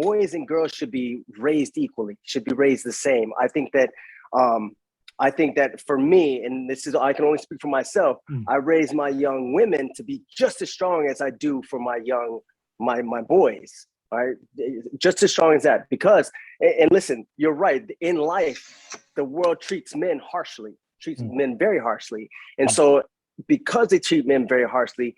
boys and girls should be raised equally, should be raised the same. I think that for me, and this is, I can only speak for myself, I raise my young women to be just as strong as I do for my boys, right? Just as strong as that. Because, and listen, you're right, in life, the world treats men harshly, treats men very harshly. And so because they treat men very harshly,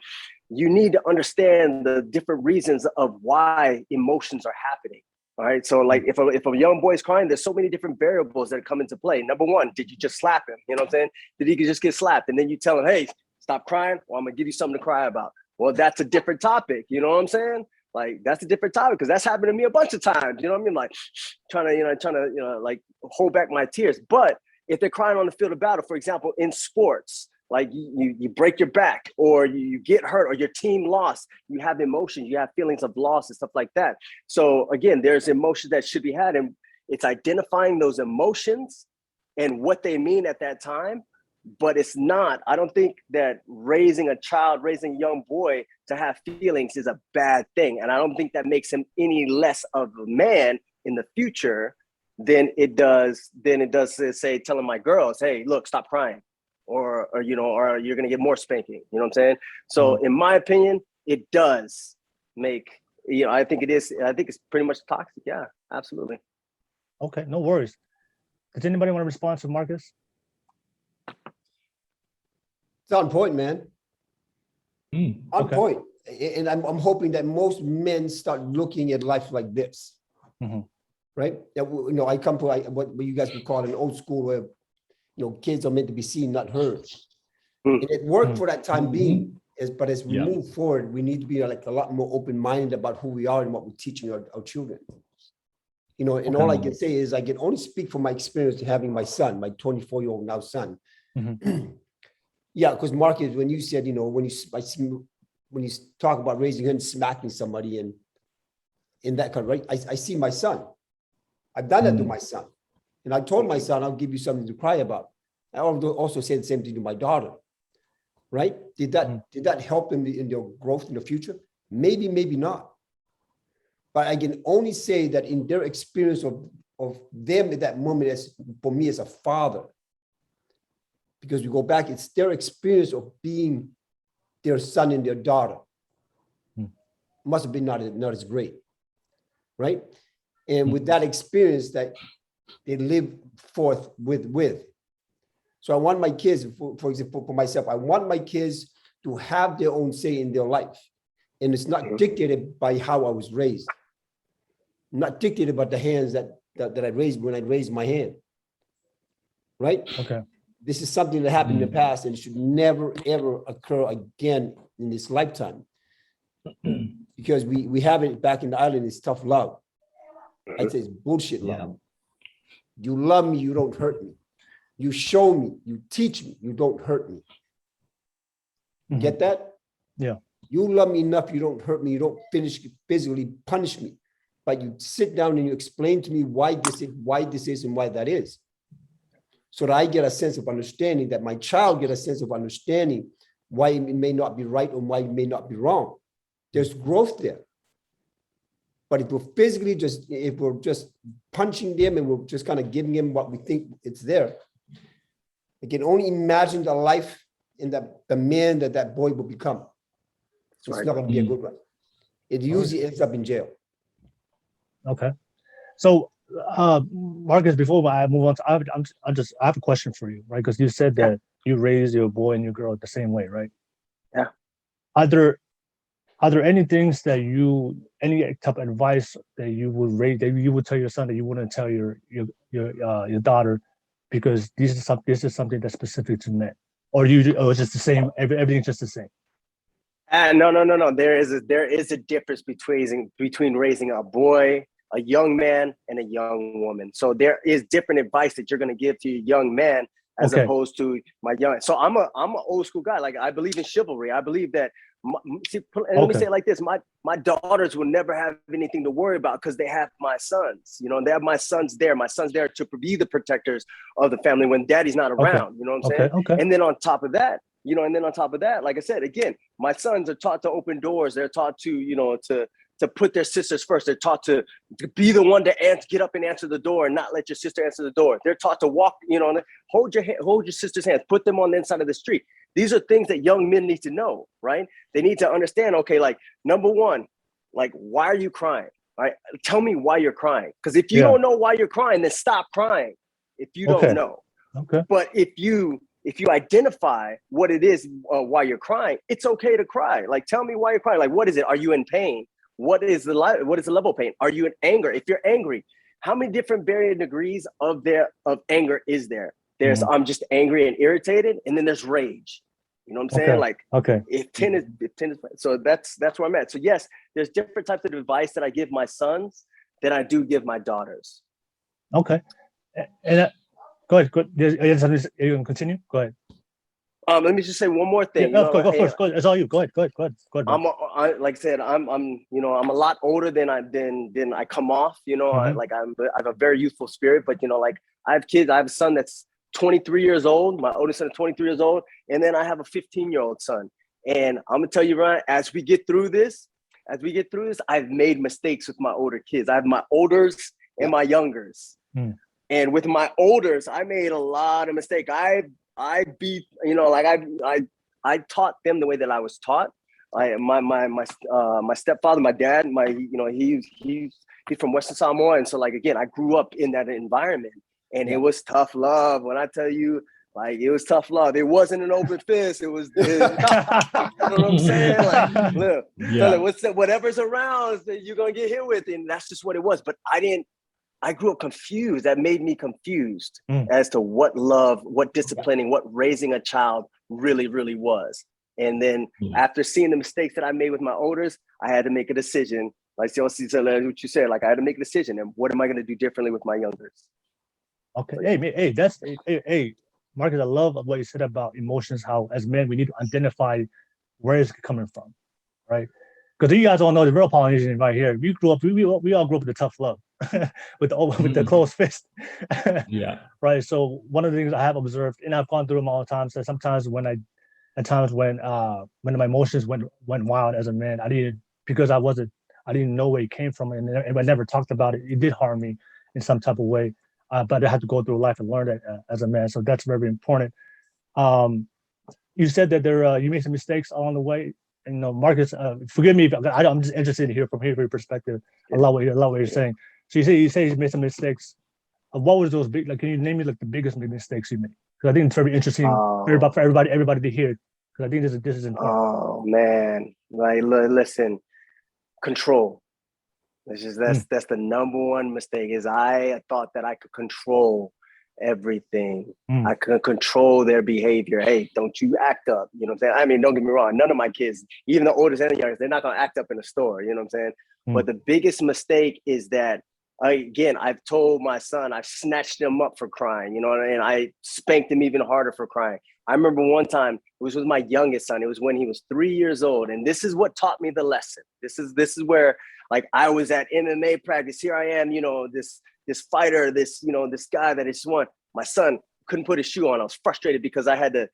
you need to understand the different reasons of why emotions are happening. All right. So like if a young boy's crying, there's so many different variables that come into play. Number one, did you just slap him? You know what I'm saying? Did he just get slapped? And then you tell him, hey, stop crying, or I'm gonna give you something to cry about. Well, that's a different topic. You know what I'm saying? Like, that's a different topic, because that's happened to me a bunch of times. You know what I mean? Like trying to like hold back my tears. But if they're crying on the field of battle, for example, in sports, like you break your back, or you get hurt, or your team lost, you have emotions, you have feelings of loss and stuff like that. So again, there's emotions that should be had, and it's identifying those emotions and what they mean at that time. But it's not, I don't think that raising a young boy to have feelings is a bad thing. And I don't think that makes him any less of a man in the future than it does say, telling my girls, hey, look, stop crying. Or you're going to get more spanking. You know what I'm saying? So in my opinion, it does make, I think it's pretty much toxic. Yeah, absolutely. Okay, no worries. Does anybody want to respond to Marcus? It's on point, man. On point. And I'm hoping that most men start looking at life like this. Right? I come to what you guys would call an old school where kids are meant to be seen, not heard. And it worked for that time being, but as we move forward, we need to be like a lot more open-minded about who we are and what we're teaching our children. And all I can say is I can only speak from my experience to having my son, my 24-year-old now son. Yeah, because Marcus, when you said, when you talk about raising him, smacking somebody and in that kind of, right? I see my son. I've done that to my son. And I told my son, I'll give you something to cry about. I also said the same thing to my daughter, right? Did that help in their growth in the future? Maybe, maybe not. But I can only say that in their experience of them at that moment, for me as a father, because we go back, it's their experience of being their son and their daughter. Must have been not as great, right? And with that experience that they live forth with. So I want my kids, for example, for myself, I want my kids to have their own say in their life. And it's not dictated by how I was raised. Not dictated by the hands that I raised when I raised my hand. Right? Okay. This is something that happened in the past and it should never, ever occur again in this lifetime. Because we have it back in the island, it's tough love. I'd say it's bullshit love. You love me, you don't hurt me. You show me, you teach me, you don't hurt me. Get that? Yeah. You love me enough, you don't hurt me, you don't physically punish me. But you sit down and you explain to me why this is and why that is. So that I get a sense of understanding, that my child get a sense of understanding why it may not be right or why it may not be wrong. There's growth there. But if we're just punching them and we're just kind of giving them what we think it's there, I can only imagine the life and the man that boy will become. So it's not going to be a good one. It usually ends up in jail. Okay. So, Marcus, before I move on, I have a question for you, right? Because you said that you raise your boy and your girl the same way, right? Yeah. Are there any things that any type of advice that you would tell your son that you wouldn't tell your daughter, because this is something that's specific to men, or it's just the same? Everything's just the same. No. There is a difference between raising a boy, a young man, and a young woman. So there is different advice that you're going to give to your young man as opposed to my young. So I'm an old school guy. Like, I believe in chivalry. I believe that. Let me say it like this: my daughters will never have anything to worry about because they have my sons. They have my sons there. My sons there to be the protectors of the family when daddy's not around. You know what I'm saying? Okay. And then on top of that, like I said, again, my sons are taught to open doors. They're taught to to put their sisters first. They're taught to be the one to get up and answer the door and not let your sister answer the door. They're taught to walk, hold your sister's hands, put them on the inside of the street. These are things that young men need to know, right? They need to understand, okay, like, number one, like, why are you crying? Right? Tell me why you're crying. Because if you don't know why you're crying, then stop crying if you don't know. Okay. But if you identify what it is, why you're crying, it's okay to cry. Like, tell me why you're crying. Like, what is it? Are you in pain? What is the level of pain? Are you in anger? If you're angry, how many different varying degrees of anger is there? There's I'm just angry and irritated, and then there's rage. You know what I'm saying? Like, if 10 is so that's where I'm at. So yes, there's different types of advice that I give my sons than I do give my daughters. Okay. And go ahead. You can continue. Go ahead. Let me just say one more thing. Go first. Go ahead. It's all you. Go ahead. Like I said, I'm a lot older than I come off. I have a very youthful spirit, but like, I have kids. I have a son that's 23 years old. My oldest son is 23 years old, and then I have a 15-year-old son. And I'm gonna tell you, Ryan, as we get through this, I've made mistakes with my older kids. I have my olders and my youngers. And with my olders, I made a lot of mistakes. I taught them the way that I was taught. My stepfather, my dad, he's from Western Samoa, and so, like, again, I grew up in that environment, and it was tough love. When I tell you, like, it was tough love. It wasn't an open fist. You know what I'm saying? Like, look, whatever's around, you're gonna get hit with, and that's just what it was. But I grew up confused. That made me confused as to what love, what disciplining, what raising a child really, really was. And then after seeing the mistakes that I made with my olders, I had to make a decision. Like what you said, like, I had to make a decision. And what am I going to do differently with my youngers? Okay. Hey, Marcus, I love what you said about emotions, how as men, we need to identify where it's coming from, right? Because you guys all know the real Polynesian right here. We all grew up with the tough love, with the closed fist. Right. So one of the things I have observed, and I've gone through them all the time, so sometimes when my emotions went wild as a man, I didn't know where it came from, and I never talked about it. It did harm me in some type of way, but I had to go through life and learn that as a man. So that's very important. You said that you made some mistakes along the way. And, Marcus, forgive me, I'm just interested to hear from your perspective. I love what you're saying. So you say you made some mistakes. What was those big? Like, can you name me like the biggest mistakes you made? Because I think it's very interesting for everybody to hear. Because I think this is important. Oh man, like, listen, control. That's the number one mistake. Is I thought that I could control everything. I could control their behavior. Hey, don't you act up. You know what I'm saying? I mean, don't get me wrong. None of my kids, even the oldest and the youngest, they're not going to act up in the store. You know what I'm saying? But the biggest mistake is that, again, I've told my son, I've snatched him up for crying, and I spanked him even harder for crying. I remember one time, it was with my youngest son. It was when he was 3 years old. And this is what taught me the lesson. This is where, like, I was at MMA practice. Here I am, this fighter, this guy that I just won. My son couldn't put his shoe on. I was frustrated because I had to,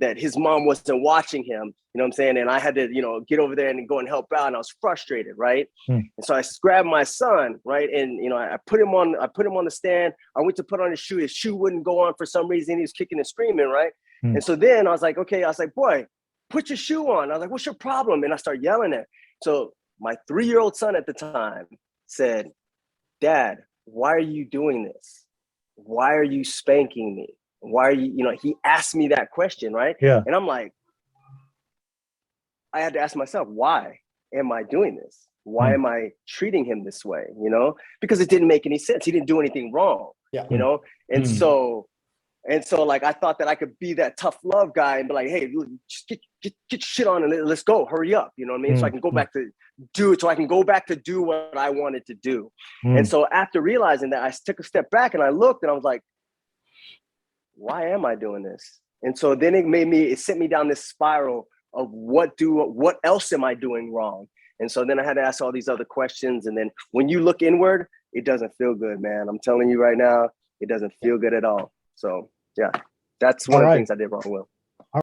that his mom wasn't watching him, you know what I'm saying? And I had to, get over there and go and help out. And I was frustrated, right? And so I grabbed my son, right? And, I put him on the stand. I went to put on his shoe wouldn't go on for some reason. He was kicking and screaming, right? And so then I was like, okay, boy, put your shoe on. I was like, what's your problem? And I started yelling at him. So my 3-year-old son at the time said, Dad, why are you doing this? Why are you spanking me? Why are you, he asked me that question, right? Yeah. And I'm like, I had to ask myself, why am I doing this? Why am I treating him this way? Because it didn't make any sense. He didn't do anything wrong. Yeah. And so like, I thought that I could be that tough love guy and be like, hey, just get your shit on and let's go, hurry up. You know what I mean? So I can go back to do what I wanted to do. And so after realizing that, I took a step back and I looked and I was like, why am I doing this? And so then it sent me down this spiral of what else am I doing wrong? And so then I had to ask all these other questions. And then when you look inward, it doesn't feel good, man. I'm telling you right now, it doesn't feel good at all. So yeah, that's one of the things I did wrong, Will.